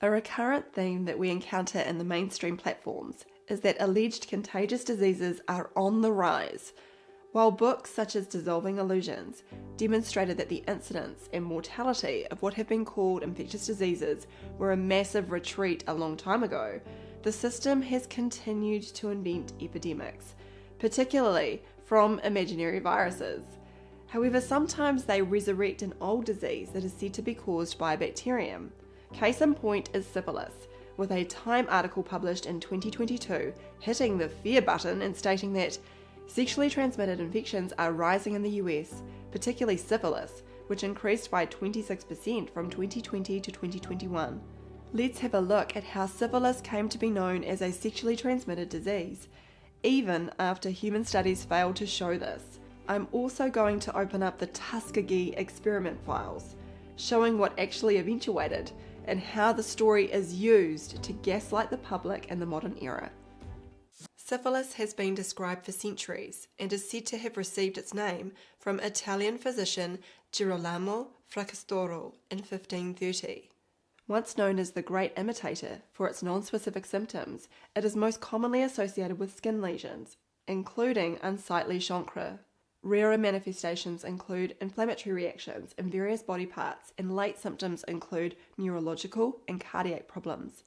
A recurrent theme that we encounter in the mainstream platforms is that alleged contagious diseases are on the rise. While books such as Dissolving Illusions demonstrated that the incidence and mortality of what have been called infectious diseases were a massive retreat a long time ago, the system has continued to invent epidemics, particularly from imaginary viruses. However, sometimes they resurrect an old disease that is said to be caused by a bacterium. Case in point is syphilis, with a Time article published in 2022 hitting the fear button and stating that sexually transmitted infections are rising in the US, particularly syphilis, which increased by 26% from 2020 to 2021. Let's have a look at how syphilis came to be known as a sexually transmitted disease, even after human studies failed to show this. I'm also going to open up the Tuskegee experiment files, showing what actually eventuated and how the story is used to gaslight the public in the modern era. Syphilis has been described for centuries and is said to have received its name from Italian physician Girolamo Fracastoro in 1530. Once known as the Great Imitator for its non-specific symptoms, it is most commonly associated with skin lesions, including unsightly chancre. Rarer manifestations include inflammatory reactions in various body parts, and late symptoms include neurological and cardiac problems.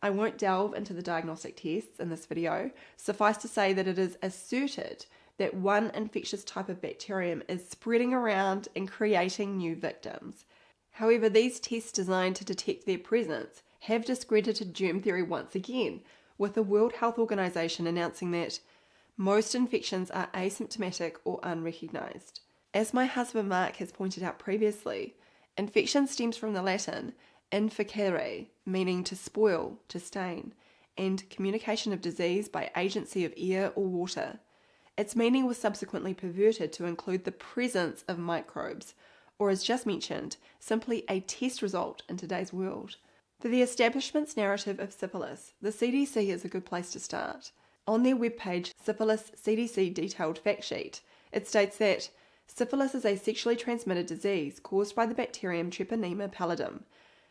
I won't delve into the diagnostic tests in this video. Suffice to say that it is asserted that one infectious type of bacterium is spreading around and creating new victims. However, these tests designed to detect their presence have discredited germ theory once again, with the World Health Organization announcing that most infections are asymptomatic or unrecognized. As my husband Mark has pointed out previously, infection stems from the Latin inficere, meaning to spoil, to stain, and communication of disease by agency of air or water. Its meaning was subsequently perverted to include the presence of microbes, or as just mentioned, simply a test result in today's world. For the establishment's narrative of syphilis, the CDC is a good place to start. On their webpage, Syphilis CDC Detailed Fact Sheet, it states that syphilis is a sexually transmitted disease caused by the bacterium Treponema pallidum.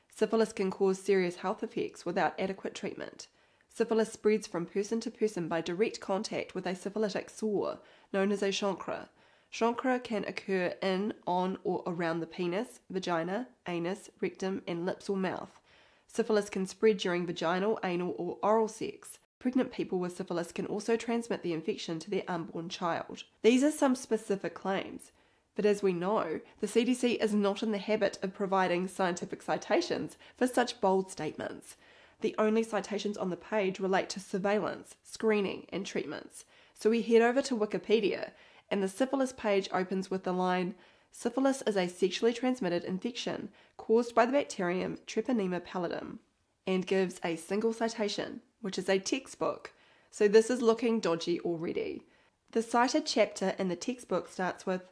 Syphilis can cause serious health effects without adequate treatment. Syphilis spreads from person to person by direct contact with a syphilitic sore, known as a chancre. Chancre can occur in, on, or around the penis, vagina, anus, rectum, and lips or mouth. Syphilis can spread during vaginal, anal, or oral sex. Pregnant people with syphilis can also transmit the infection to their unborn child. These are some specific claims, but as we know, the CDC is not in the habit of providing scientific citations for such bold statements. The only citations on the page relate to surveillance, screening, and treatments. So we head over to Wikipedia, and the syphilis page opens with the line, "Syphilis is a sexually transmitted infection caused by the bacterium Treponema pallidum," and gives a single citation, which is a textbook. So this is looking dodgy already. The cited chapter in the textbook starts with,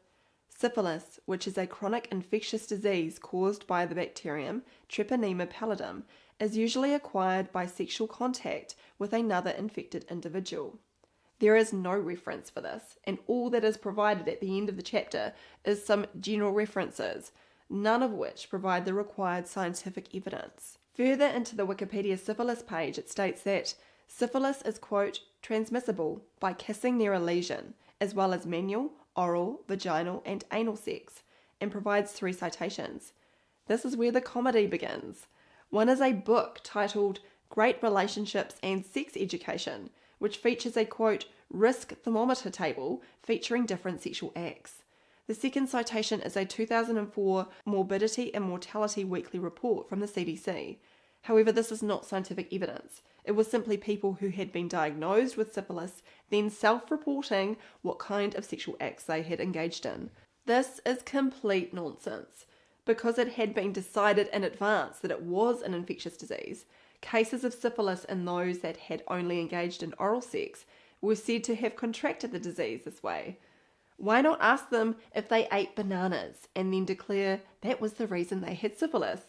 "Syphilis, which is a chronic infectious disease caused by the bacterium Treponema pallidum, is usually acquired by sexual contact with another infected individual." There is no reference for this, and all that is provided at the end of the chapter is some general references, none of which provide the required scientific evidence. Further into the Wikipedia syphilis page, it states that syphilis is, quote, transmissible by kissing near a lesion, as well as manual, oral, vaginal, and anal sex, and provides 3 citations. This is where the comedy begins. One is a book titled Great Relationships and Sex Education, which features a, quote, risk thermometer table featuring different sexual acts. The second citation is a 2004 Morbidity and Mortality Weekly Report from the CDC. However, this is not scientific evidence. It was simply people who had been diagnosed with syphilis, then self-reporting what kind of sexual acts they had engaged in. This is complete nonsense. Because it had been decided in advance that it was an infectious disease, cases of syphilis in those that had only engaged in oral sex were said to have contracted the disease this way. Why not ask them if they ate bananas and then declare that was the reason they had syphilis?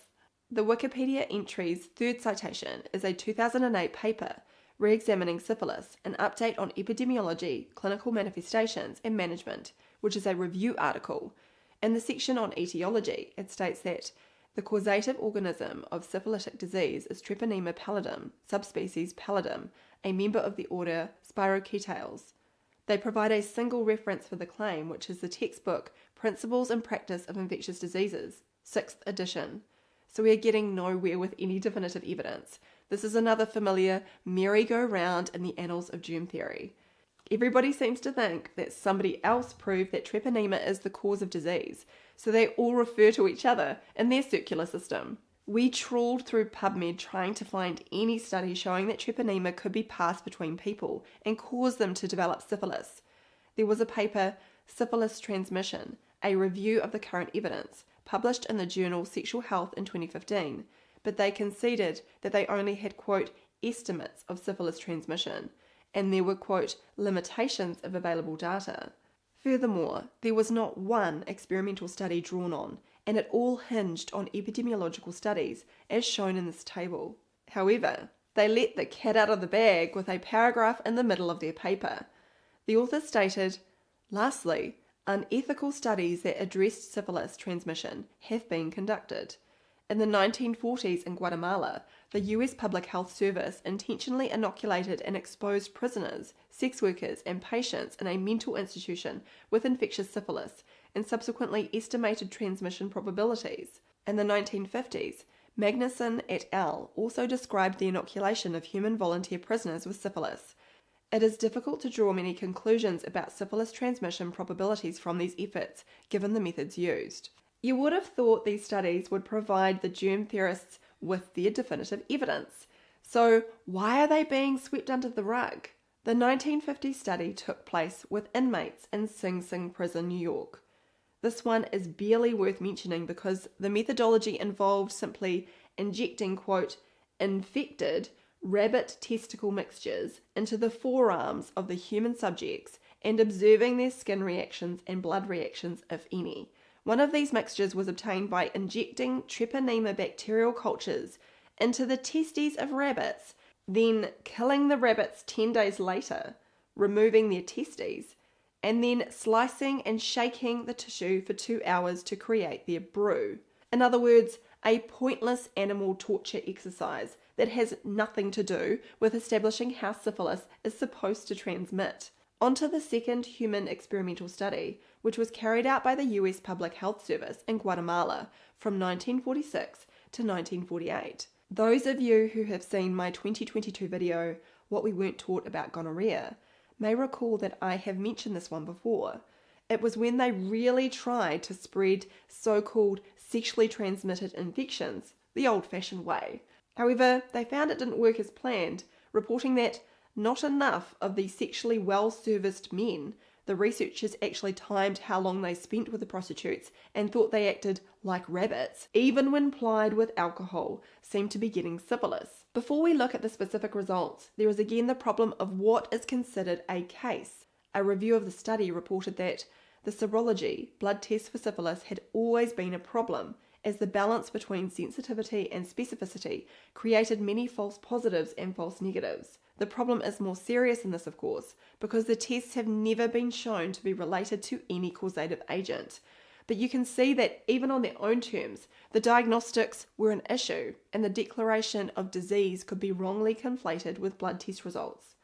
The Wikipedia entry's third citation is a 2008 paper re-examining syphilis, an update on epidemiology, clinical manifestations, and management, which is a review article. In the section on etiology, it states that The causative organism of syphilitic disease is Treponema pallidum, subspecies pallidum, a member of the order Spirocheetales. They provide a single reference for the claim, which is the textbook Principles and Practice of Infectious Diseases, 6th edition. So we are getting nowhere with any definitive evidence. This is another familiar merry-go-round in the annals of germ theory. Everybody seems to think that somebody else proved that treponema is the cause of disease, so they all refer to each other in their circular system. We trawled through PubMed trying to find any study showing that treponema could be passed between people and cause them to develop syphilis. There was a paper, Syphilis Transmission, a review of the current evidence, published in the journal Sexual Health in 2015, but they conceded that they only had, quote, estimates of syphilis transmission, and there were, quote, limitations of available data. Furthermore, there was not one experimental study drawn on, and it all hinged on epidemiological studies, as shown in this table. However, they let the cat out of the bag with a paragraph in the middle of their paper. The author stated, lastly, unethical studies that addressed syphilis transmission have been conducted. In the 1940s in Guatemala, the US Public Health Service intentionally inoculated and exposed prisoners, sex workers, and patients in a mental institution with infectious syphilis and subsequently estimated transmission probabilities. In the 1950s, Magnuson et al. Also described the inoculation of human volunteer prisoners with syphilis. It is difficult to draw many conclusions about syphilis transmission probabilities from these efforts, given the methods used. You would have thought these studies would provide the germ theorists with their definitive evidence. So why are they being swept under the rug? The 1950 study took place with inmates in Sing Sing Prison, New York. This one is barely worth mentioning because the methodology involved simply injecting, quote, infected rabbit testicle mixtures into the forearms of the human subjects and observing their skin reactions and blood reactions, if any. One of these mixtures was obtained by injecting treponema bacterial cultures into the testes of rabbits, then killing the rabbits 10 days later, removing their testes, and then slicing and shaking the tissue for 2 hours to create their brew. In other words, a pointless animal torture exercise that has nothing to do with establishing how syphilis is supposed to transmit. Onto the second human experimental study, which was carried out by the US Public Health Service in Guatemala from 1946 to 1948. Those of you who have seen my 2022 video, What We Weren't Taught About Gonorrhea, may recall that I have mentioned this one before. It was when they really tried to spread so-called sexually transmitted infections the old-fashioned way. However, they found it didn't work as planned, reporting that not enough of the sexually well-serviced men. The researchers actually timed how long they spent with the prostitutes and thought they acted like rabbits, even when plied with alcohol, seemed to be getting syphilis. Before we look at the specific results, there is again the problem of what is considered a case. A review of the study reported that the serology, blood test for syphilis, had always been a problem, as the balance between sensitivity and specificity created many false positives and false negatives. The problem is more serious than this, of course, because the tests have never been shown to be related to any causative agent. But you can see that even on their own terms, the diagnostics were an issue, and the declaration of disease could be wrongly conflated with blood test results.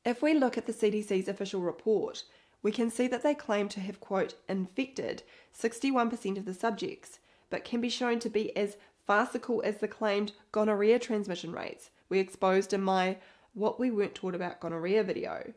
If we look at the CDC's official report, we can see that they claim to have, quote, infected 61% of the subjects, but can be shown to be as farcical as the claimed gonorrhea transmission rates we exposed in my What We Weren't Taught About Gonorrhea video.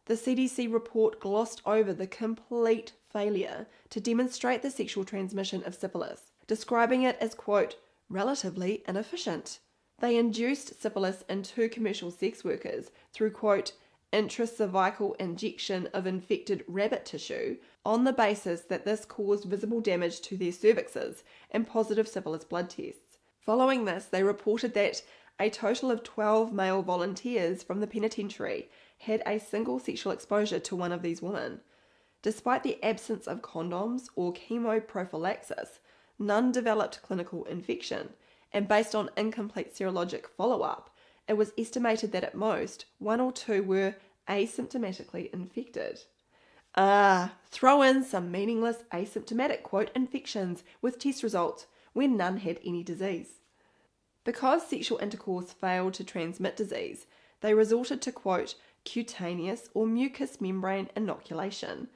The CDC report glossed over the complete failure to demonstrate the sexual transmission of syphilis, describing it as, quote, relatively inefficient. They induced syphilis in 2 commercial sex workers through, quote, intracervical injection of infected rabbit tissue on the basis that this caused visible damage to their cervixes and positive syphilis blood tests. Following this, they reported that a total of 12 male volunteers from the penitentiary had a single sexual exposure to one of these women. Despite the absence of condoms or chemoprophylaxis, none developed clinical infection, and based on incomplete serologic follow-up, it was estimated that at most 1 or 2 were asymptomatically infected. Throw in some meaningless asymptomatic, quote, infections with test results when none had any disease. Because sexual intercourse failed to transmit disease, they resorted to, quote, cutaneous or mucous membrane inoculation.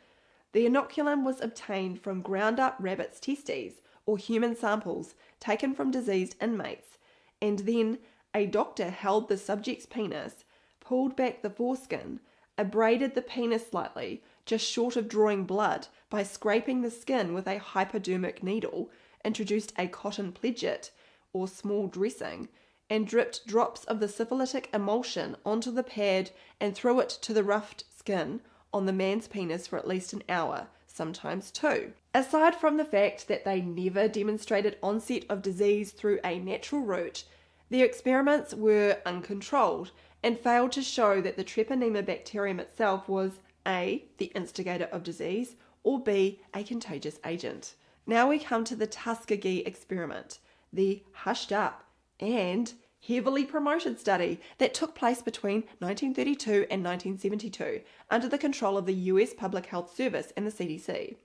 The inoculum was obtained from ground-up rabbits' testes or human samples taken from diseased inmates, and then a doctor held the subject's penis, pulled back the foreskin, abraded the penis slightly, just short of drawing blood, by scraping the skin with a hypodermic needle, introduced a cotton pledget, or small dressing, and dripped drops of the syphilitic emulsion onto the pad and threw it to the roughed skin on the man's penis for at least an hour, sometimes 2. Aside from the fact that they never demonstrated onset of disease through a natural route, their experiments were uncontrolled and failed to show that the treponema bacterium itself was A, the instigator of disease, or B, a contagious agent. Now we come to the Tuskegee experiment, the hushed up and heavily promoted study that took place between 1932 and 1972 under the control of the US Public Health Service and the CDC.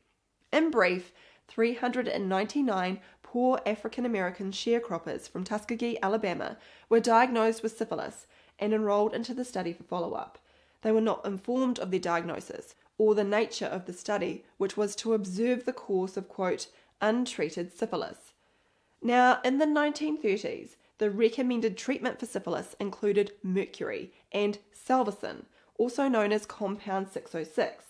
In brief, 399 poor African American sharecroppers from Tuskegee, Alabama, were diagnosed with syphilis and enrolled into the study for follow-up. They were not informed of their diagnosis or the nature of the study, which was to observe the course of, quote, untreated syphilis. Now, in the 1930s, the recommended treatment for syphilis included mercury and salvicin, also known as compound 606.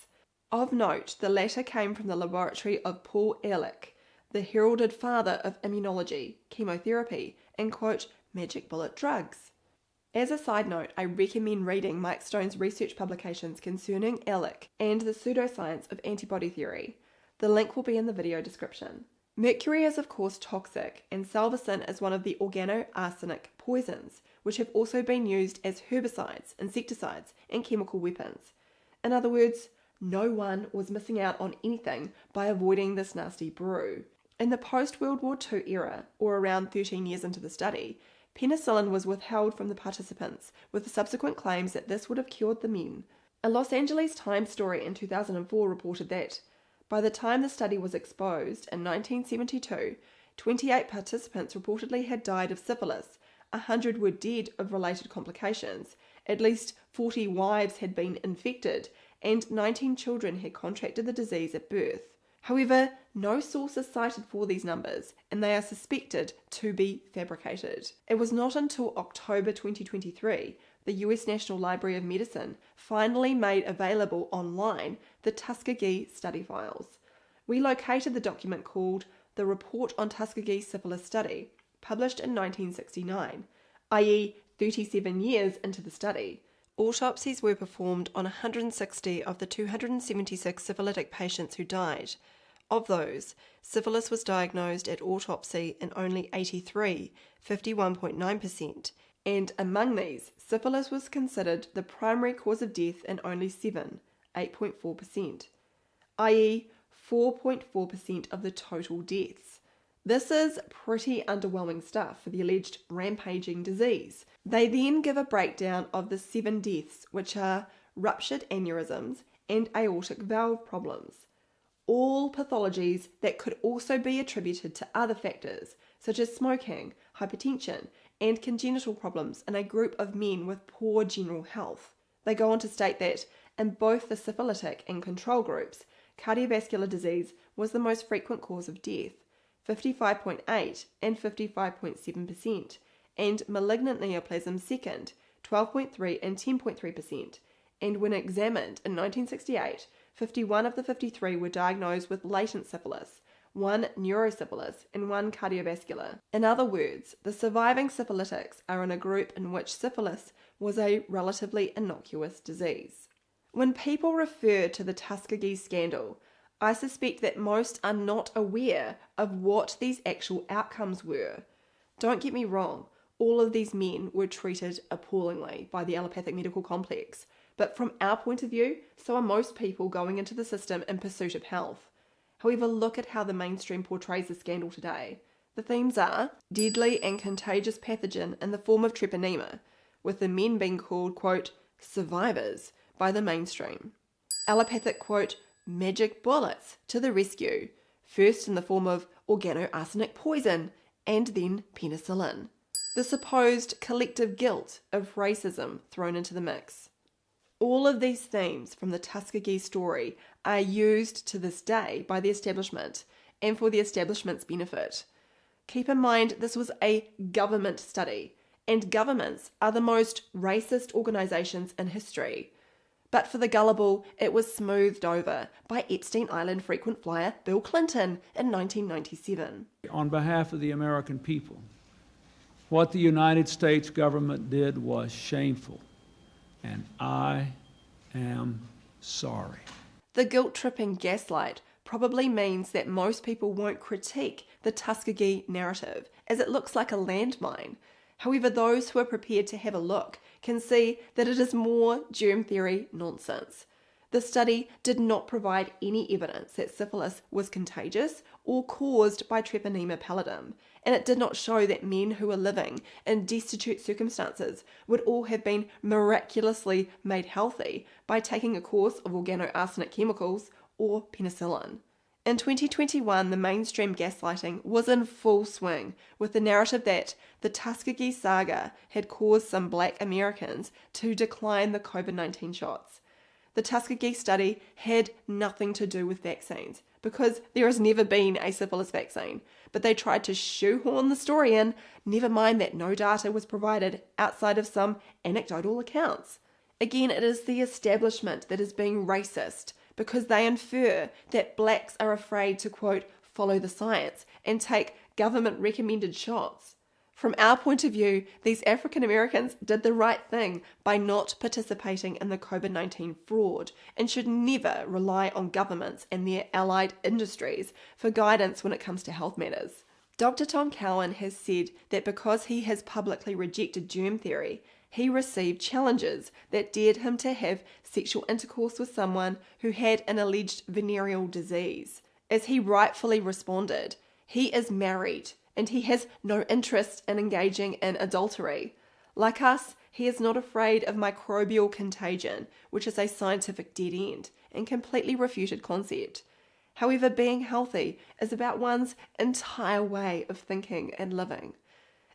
Of note, the latter came from the laboratory of Paul Ehrlich, the heralded father of immunology, chemotherapy, and, quote, magic bullet drugs. As a side note, I recommend reading Mike Stone's research publications concerning Ehrlich and the pseudoscience of antibody theory. The link will be in the video description. Mercury is of course toxic, and salvicin is one of the organoarsenic poisons, which have also been used as herbicides, insecticides, and chemical weapons. In other words, no one was missing out on anything by avoiding this nasty brew. In the post-World War II era, or around 13 years into the study, penicillin was withheld from the participants, with the subsequent claims that this would have cured the men. A Los Angeles Times story in 2004 reported that, by the time the study was exposed in 1972, 28 participants reportedly had died of syphilis, 100 were dead of related complications, at least 40 wives had been infected, and 19 children had contracted the disease at birth. However, no source is cited for these numbers, and they are suspected to be fabricated. It was not until October 2023 the US National Library of Medicine finally made available online the Tuskegee study files. We located the document called the Report on Tuskegee Syphilis Study, published in 1969, i.e. 37 years into the study. Autopsies were performed on 160 of the 276 syphilitic patients who died. Of those, syphilis was diagnosed at autopsy in only 83, 51.9%, and among these, syphilis was considered the primary cause of death in only 7, 8.4%, i.e. 4.4% of the total deaths. This is pretty underwhelming stuff for the alleged rampaging disease. They then give a breakdown of the 7 deaths, which are ruptured aneurysms and aortic valve problems. All pathologies that could also be attributed to other factors, such as smoking, hypertension, and congenital problems in a group of men with poor general health. They go on to state that in both the syphilitic and control groups, cardiovascular disease was the most frequent cause of death, 55.8 and 55.7%, and malignant neoplasm second, 12.3 and 10.3%, and when examined in 1968, 51 of the 53 were diagnosed with latent syphilis, 1 neurosyphilis, and 1 cardiovascular. In other words, the surviving syphilitics are in a group in which syphilis was a relatively innocuous disease. When people refer to the Tuskegee scandal, I suspect that most are not aware of what these actual outcomes were. Don't get me wrong, all of these men were treated appallingly by the allopathic medical complex, but from our point of view, so are most people going into the system in pursuit of health. However, look at how the mainstream portrays the scandal today. The themes are deadly and contagious pathogen in the form of treponema, with the men being called, quote, survivors by the mainstream. Allopathic, quote, magic bullets to the rescue, first in the form of organoarsenic poison, and then penicillin. The supposed collective guilt of racism thrown into the mix. All of these themes from the Tuskegee story are used to this day by the establishment and for the establishment's benefit. Keep in mind this was a government study, and governments are the most racist organisations in history. But for the gullible, it was smoothed over by Epstein Island frequent flyer Bill Clinton in 1997. On behalf of the American people, what the United States government did was shameful, and I am sorry. The guilt-tripping gaslight probably means that most people won't critique the Tuskegee narrative, as it looks like a landmine. However, those who are prepared to have a look can see that it is more germ theory nonsense. The study did not provide any evidence that syphilis was contagious or caused by Treponema pallidum, and it did not show that men who were living in destitute circumstances would all have been miraculously made healthy by taking a course of organoarsenic chemicals or penicillin. In 2021, the mainstream gaslighting was in full swing, with the narrative that the Tuskegee saga had caused some black Americans to decline the COVID-19 shots. The Tuskegee study had nothing to do with vaccines, because there has never been a syphilis vaccine, but they tried to shoehorn the story in, never mind that no data was provided outside of some anecdotal accounts. Again, it is the establishment that is being racist, because they infer that blacks are afraid to, quote, follow the science and take government-recommended shots. From our point of view, these African Americans did the right thing by not participating in the COVID-19 fraud and should never rely on governments and their allied industries for guidance when it comes to health matters. Dr. Tom Cowan has said that because he has publicly rejected germ theory, he received challenges that dared him to have sexual intercourse with someone who had an alleged venereal disease. As he rightfully responded, he is married and he has no interest in engaging in adultery. Like us, he is not afraid of microbial contagion, which is a scientific dead end and completely refuted concept. However, being healthy is about one's entire way of thinking and living.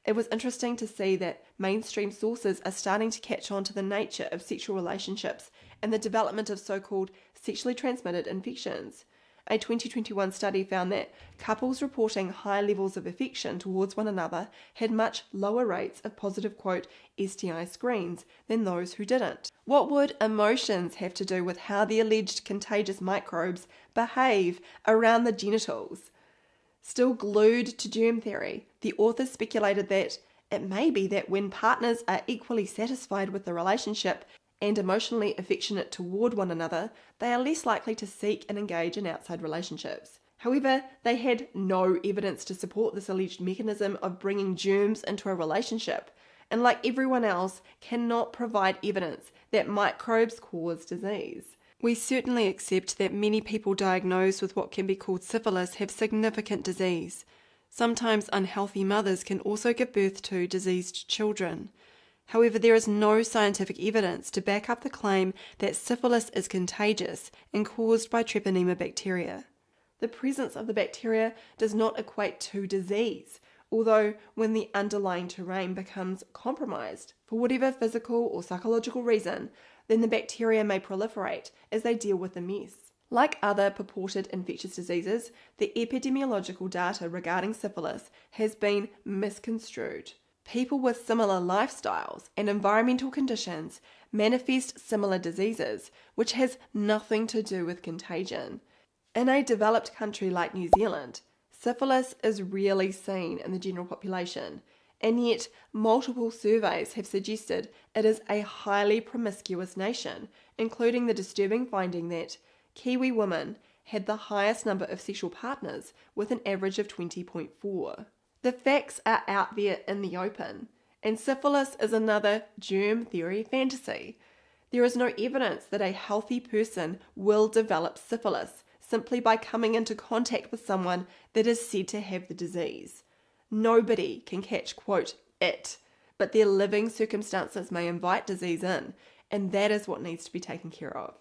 It was interesting to see that mainstream sources are starting to catch on to the nature of sexual relationships and the development of so-called sexually transmitted infections. A 2021 study found that couples reporting high levels of affection towards one another had much lower rates of positive, quote, STI screens than those who didn't. What would emotions have to do with how the alleged contagious microbes behave around the genitals? Still glued to germ theory, the authors speculated that it may be that when partners are equally satisfied with the relationship and emotionally affectionate toward one another, they are less likely to seek and engage in outside relationships. However, they had no evidence to support this alleged mechanism of bringing germs into a relationship, and like everyone else, cannot provide evidence that microbes cause disease. We certainly accept that many people diagnosed with what can be called syphilis have significant disease. Sometimes unhealthy mothers can also give birth to diseased children. However, there is no scientific evidence to back up the claim that syphilis is contagious and caused by Treponema bacteria. The presence of the bacteria does not equate to disease, although when the underlying terrain becomes compromised for whatever physical or psychological reason, then the bacteria may proliferate as they deal with the mess. Like other purported infectious diseases, the epidemiological data regarding syphilis has been misconstrued. People with similar lifestyles and environmental conditions manifest similar diseases, which has nothing to do with contagion. In a developed country like New Zealand, syphilis is rarely seen in the general population, and yet multiple surveys have suggested it is a highly promiscuous nation, including the disturbing finding that Kiwi women had the highest number of sexual partners with an average of 20.4. The facts are out there in the open, and syphilis is another germ theory fantasy. There is no evidence that a healthy person will develop syphilis simply by coming into contact with someone that is said to have the disease. Nobody can catch, quote, it, but their living circumstances may invite disease in, and that is what needs to be taken care of.